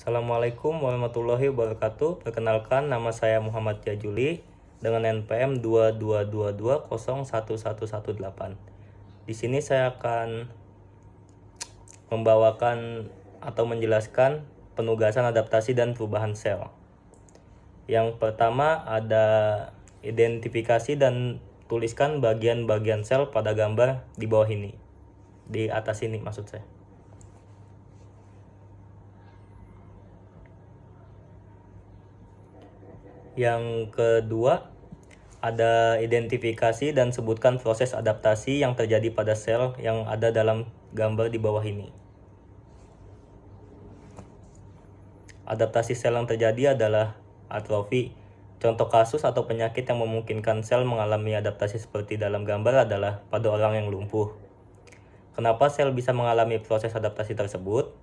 Assalamualaikum warahmatullahi wabarakatuh. Perkenalkan, nama saya Muhammad Jajuli dengan NPM 2222011118. Di sini saya akan membawakan atau menjelaskan penugasan adaptasi dan perubahan sel. Yang pertama ada identifikasi dan tuliskan bagian-bagian sel pada gambar di bawah ini. Di atas ini maksud saya. Yang kedua, ada identifikasi dan sebutkan proses adaptasi yang terjadi pada sel yang ada dalam gambar di bawah ini. Adaptasi sel yang terjadi adalah atrofi. Contoh kasus atau penyakit yang memungkinkan sel mengalami adaptasi seperti dalam gambar adalah pada orang yang lumpuh. Kenapa sel bisa mengalami proses adaptasi tersebut?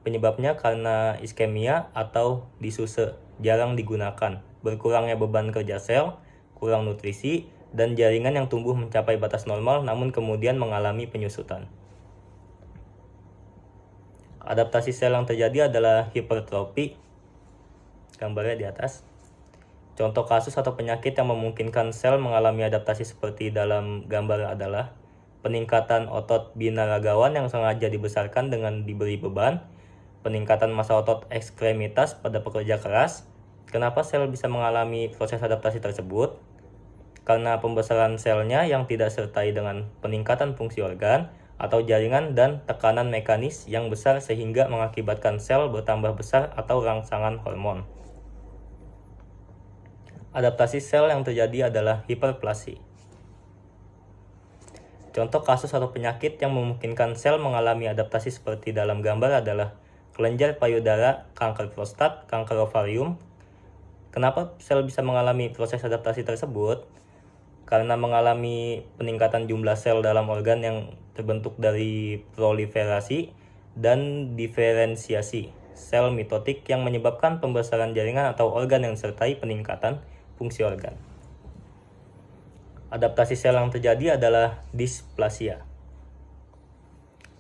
Penyebabnya karena iskemia atau disuse jarang digunakan, berkurangnya beban kerja sel, kurang nutrisi, dan jaringan yang tumbuh mencapai batas normal namun kemudian mengalami penyusutan. Adaptasi sel yang terjadi adalah hipertrofi, gambarnya di atas. Contoh kasus atau penyakit yang memungkinkan sel mengalami adaptasi seperti dalam gambar adalah peningkatan otot binaragawan yang sengaja dibesarkan dengan diberi beban, peningkatan massa otot ekstremitas pada pekerja keras. Kenapa sel bisa mengalami proses adaptasi tersebut? Karena pembesaran selnya yang tidak sertai dengan peningkatan fungsi organ atau jaringan dan tekanan mekanis yang besar sehingga mengakibatkan sel bertambah besar atau rangsangan hormon. Adaptasi sel yang terjadi adalah hiperplasi. Contoh kasus atau penyakit yang memungkinkan sel mengalami adaptasi seperti dalam gambar adalah kelenjar payudara, kanker prostat, kanker ovarium. Kenapa sel bisa mengalami proses adaptasi tersebut? Karena mengalami peningkatan jumlah sel dalam organ yang terbentuk dari proliferasi dan diferensiasi sel mitotik yang menyebabkan pembesaran jaringan atau organ yang disertai peningkatan fungsi organ. Adaptasi sel yang terjadi adalah displasia.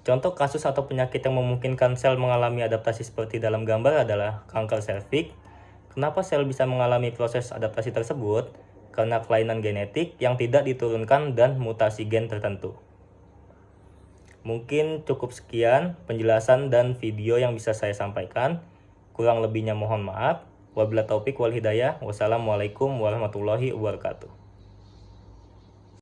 Contoh kasus atau penyakit yang memungkinkan sel mengalami adaptasi seperti dalam gambar adalah kanker serviks. Kenapa sel bisa mengalami proses adaptasi tersebut? Karena kelainan genetik yang tidak diturunkan dan mutasi gen tertentu. Mungkin cukup sekian penjelasan dan video yang bisa saya sampaikan. Kurang lebihnya mohon maaf. Wabillahi taufik wal hidayah. Wassalamualaikum warahmatullahi wabarakatuh.